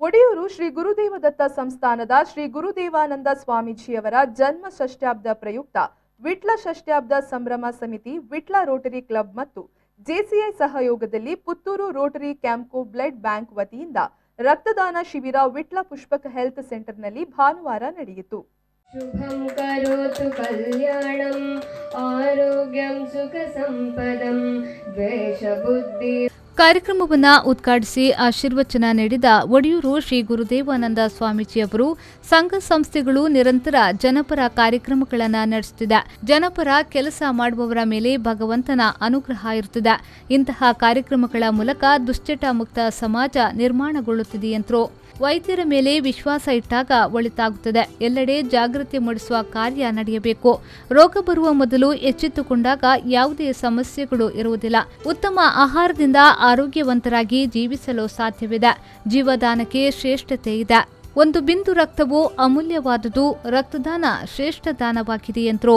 ಒಡೆಯೂರು ಶ್ರೀ ಗುರುದೇವದತ್ತ ಸಂಸ್ಥಾನದ ಶ್ರೀ ಗುರುದೇವಾನಂದ ಸ್ವಾಮೀಜಿಯವರ ಜನ್ಮ ಷಷ್ಠ್ಯಾಬ್ದ ಪ್ರಯುಕ್ತ ವಿಟ್ಲ ಷಷ್ಠ್ಯಾಬ್ದ ಸಂಭ್ರಮ ಸಮಿತಿ, ವಿಟ್ಲ ರೋಟರಿ ಕ್ಲಬ್ ಮತ್ತು ಜೆಸಿಐ ಸಹಯೋಗದಲ್ಲಿ Puttur Rotary Campco blood bank ವತಿಯಿಂದ ರಕ್ತದಾನ ಶಿಬಿರ ವಿಟ್ಲ ಪುಷ್ಪಕ ಹೆಲ್ತ್ ಸೆಂಟರ್ನಲ್ಲಿ ಭಾನುವಾರ ನಡೆಯಿತು. ಶುಭಂ ಕರೋತು ಕಲ್ಯಾಣಂ ಆರೋಗ್ಯಂ ಸುಖ ಸಂಪದಂ ದ್ವೇಷ ಬುದ್ಧಿ. ಕಾರ್ಯಕ್ರಮವನ್ನು ಉದ್ಘಾಟಿಸಿ ಆಶೀರ್ವಚನ ನೀಡಿದ ಒಡೆಯೂರು ಶ್ರೀ ಗುರುದೇವಾನಂದ ಸ್ವಾಮೀಜಿಯವರು, ಸಂಘ ಸಂಸ್ಥೆಗಳು ನಿರಂತರ ಜನಪರ ಕಾರ್ಯಕ್ರಮಗಳನ್ನು ನಡೆಸುತ್ತಿದೆ. ಜನಪರ ಕೆಲಸ ಮಾಡುವವರ ಮೇಲೆ ಭಗವಂತನ ಅನುಗ್ರಹ ಇರುತ್ತದೆ. ಇಂತಹ ಕಾರ್ಯಕ್ರಮಗಳ ಮೂಲಕ ದುಶ್ಚಟ ಮುಕ್ತ ಸಮಾಜ ನಿರ್ಮಾಣಗೊಳ್ಳುತ್ತಿದೆ ಎಂದರು. ವೈದ್ಯರ ಮೇಲೆ ವಿಶ್ವಾಸ ಇಟ್ಟಾಗ ಒಳಿತಾಗುತ್ತದೆ. ಎಲ್ಲೆಡೆ ಜಾಗೃತಿ ಮೂಡಿಸುವ ಕಾರ್ಯ ನಡೆಯಬೇಕು. ರೋಗ ಬರುವ ಮೊದಲು ಎಚ್ಚೆತ್ತುಕೊಂಡಾಗ ಯಾವುದೇ ಸಮಸ್ಯೆಗಳು ಇರುವುದಿಲ್ಲ. ಉತ್ತಮ ಆಹಾರದಿಂದ ಆರೋಗ್ಯವಂತರಾಗಿ ಜೀವಿಸಲು ಸಾಧ್ಯವಿದೆ. ಜೀವದಾನಕ್ಕೆ ಶ್ರೇಷ್ಠತೆ ಇದೆ. ಒಂದು ಬಿಂದು ರಕ್ತವು ಅಮೂಲ್ಯವಾದುದು. ರಕ್ತದಾನ ಶ್ರೇಷ್ಠ ದಾನವಾಗಿದೆ ಎಂದರು.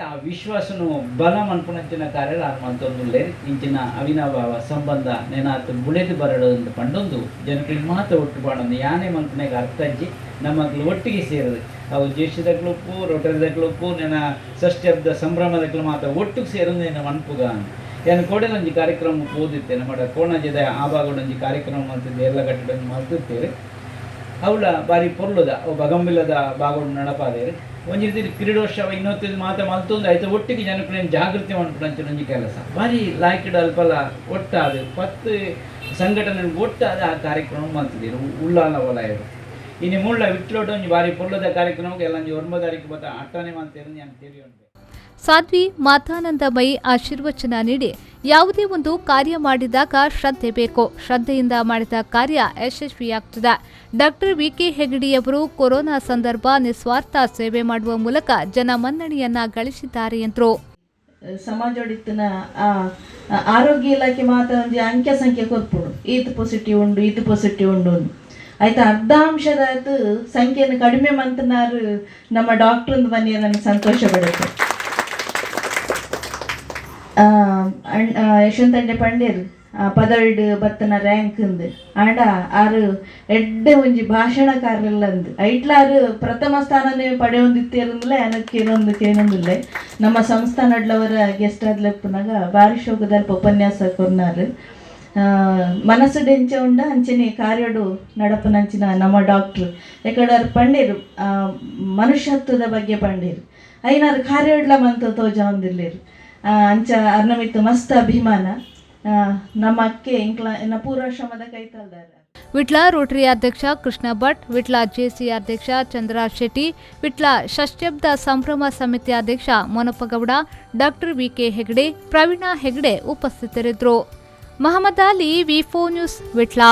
ಆ ವಿಶ್ವಾಸನು ಬಲ ಮನ್ಪುನಂಚಿನ ಕಾರ್ಯ ಮಂತೊಂದುಲ್ಲೆ ಇಂಚಿನ ಅವಿನಾಭಾವ ಸಂಬಂಧ ನೆನಾತು ಬುಳೆದು ಬರಡೊಂದು ಪಂಡೊಂದು ಜನಗಳಿಗೆ ಮಾತ್ರ ಒಟ್ಟು ಪಾಡೊಂದು ಯಾನೇ ಮನ್ಪುನಾಗ ಅರ್ಥ ಹಂಚಿ ನಮ್ಮಗಳು ಒಟ್ಟಿಗೆ ಸೇರಿದೆ. ಅವು ಜೇಷದಕ್ಲುಪ್ಪು ರೊಟರಿದಕ್ಲುಪ್ಪು ನೆನ ಷಷ್ಠ್ಯಬ್ದ ಸಂಭ್ರಮದಕ್ಲು ಮಾತ್ರ ಒಟ್ಟಿಗೆ ಸೇರೋದು ನೆನ ಮನ್ಪುಗ ಏನು ಕೋಡೆಲೊಂಜಿ ಕಾರ್ಯಕ್ರಮ ಓದಿತ್ತೆ. ನಮ್ಮ ಕೋಣಜದ ಆಭಾಗಡೊಂಜಿ ಕಾರ್ಯಕ್ರಮ ಮಾಡ್ತಿದ್ದೆ, ಎಲ್ಲ ಕಟ್ಟಡೊಂದು ಮಾಡ್ತಿರ್ತೇವೆ. ಅವಳ ಬಾರಿ ಪೊರ್ಲುದ ಅವು ಬಗಂಬಿಲ್ಲದ ಭಾಗವನ್ನು ನಡಪಾದೇರಿ ಒಂಜಿ ರೀತಿ ಕ್ರೀಡೋತ್ಸವ ಇನ್ನೊತ್ತು ಮಾತ್ರ ಮಲ್ತೊಂದು ಆಯ್ತು ಒಟ್ಟಿಗೆ ಜನಗಳೇನು ಜಾಗೃತಿ ಮಾಡ್ಬಿಟ್ಟು ಒಂಜಿ ಕೆಲಸ ಬಾರಿ ಲಾಯ್ಕಿಡ ಅಲ್ಪಲ ಒಟ್ಟಾದ 10 ಸಂಘಟನೆ ಒಟ್ಟಾದ ಆ ಕಾರ್ಯಕ್ರಮ ಮಾಡ್ತಿದ್ದೀರಿ ಉಳ್ಳಾಲ ವಲಯಡು ಇನ್ನು ಮುಳ್ಳ ವಿಟ್ಲೋಟ ಒಂಜಿ ಬಾರಿ ಪೊರ್ಲದ ಕಾರ್ಯಕ್ರಮಕ್ಕೆ ಎಲ್ಲ 9 ತಾರೀಕು ಬತ್ತ ಅಟ್ಟನೆ ಮಾಡ್ತೇವೆ ನಾನು ತಿಳಿಯೋಣ. ಸಾಧ್ವಿ ಮಾತಾನಂದಮಯಿ ಆಶೀರ್ವಚನ ನೀಡಿ, ಯಾವುದೇ ಒಂದು ಕಾರ್ಯ ಮಾಡಿದಾಗ ಶ್ರದ್ಧೆ ಬೇಕು. ಶ್ರದ್ಧೆಯಿಂದ ಮಾಡಿದ ಕಾರ್ಯ ಯಶಸ್ವಿಯಾಗುತ್ತದೆ. ಡಾಕ್ಟರ್ ವಿಕೆ ಹೆಗಡೆಯವರು ಕೊರೋನಾ ಸಂದರ್ಭ ನಿಸ್ವಾರ್ಥ ಸೇವೆ ಮಾಡುವ ಮೂಲಕ ಜನಮನ್ನಣೆಯನ್ನ ಗಳಿಸಿದ್ದಾರೆ ಎಂದರು. ಸಮಾಜೋಡಿತ್ತಿನ ಆರೋಗ್ಯ ಇಲಾಖೆ ಮಾತ್ರ ಒಂದು ಅಂಕೆ ಸಂಖ್ಯೆ ಕೊರ್ಪುಡು, ಇದು ಪಾಸಿಟಿವ್ ಉಂಡು, ಇದು ಪಾಸಿಟಿವ್ ಉಂಡು ಆಯ್ತು. ಅರ್ಧಾಂಶದ ಸಂಖ್ಯೆಯನ್ನು ಕಡಿಮೆ ಮಂತನಾರು ನಮ್ಮ ಡಾಕ್ಟ್ರಂದು ಬನ್ನಿ ನನಗೆ ಸಂತೋಷ ಪಡುತ್ತೆ. ಯಶವಂತಂಡೆ ಪಂಡೇರು ಪದವಿಡು ಬತ್ತನ ರ್ಯಾಂಕ್ ಅಂದು ಆಂಡ ಆರು ಎಡ್ಡೆ ಒಂಜಿ ಭಾಷಣಕಾರಲ್ಲಂದು ಐಟ್ಲಾರು ಪ್ರಥಮ ಸ್ಥಾನನೇ ಪಡೆಯೊಂದಿತ್ತೇರಂದಿಲ್ಲ ಏನೊಂದಿಲ್ಲ. ನಮ್ಮ ಸಂಸ್ಥಾನಡ್ಲವರ ಗೆಸ್ಟ್ ಆದ್ಲಪ್ಪನಾಗ ಭಾರಿ ಶೋಕದಲ್ಲಿ ಉಪನ್ಯಾಸ ಕೊರ್ನಾರು. ಮನಸ್ಸು ಡೆಂಚ ಉಂಡ ಅಂಚನೆ ಕಾರ್ಯಡು ನಡಪನಂಚಿನ ನಮ್ಮ ಡಾಕ್ಟ್ರು ಯಾಕಡೆ ಪಂಡೇರು ಮನುಷ್ಯತ್ವದ ಬಗ್ಗೆ ಪಂಡೇರು ಐನಾರು ಕಾರ್ಯಡ್ಲ ಮಂತ ತೋಜ ಹೊಂದಿಲ್ಲೇರು ಅಂಚ ಅರ್ನಮಿತ್ತು ಮಸ್ತ್ ಅಭಿಮಾನ ನಮ್ಮ ಅಕ್ಕೆ ಇಂಕ್ಲ ಪೂರ್ವಾಶ್ರಮದ ಕೈತಲ್ದಾರ. ವಿಟ್ಲ ರೋಟರಿ ಅಧ್ಯಕ್ಷ ಕೃಷ್ಣ ಭಟ್, ವಿಟ್ಲ ಜೆಸಿ ಅಧ್ಯಕ್ಷ ಚಂದ್ರ ಶೆಟ್ಟಿ, ವಿಟ್ಲ ಷಷ್ಠ್ಯಬ್ದ ಸಂಭ್ರಮ ಸಮಿತಿ ಅಧ್ಯಕ್ಷ ಮೊನಪ್ಪಗೌಡ, ಡಾಕ್ಟರ್ ವಿಕೆ ಹೆಗಡೆ, ಪ್ರವೀಣ ಹೆಗಡೆ ಉಪಸ್ಥಿತರಿದ್ದರು. ಮಹಮ್ಮದ್ ಅಲಿ, ವಿ4 ನ್ಯೂಸ್, ವಿಟ್ಲ.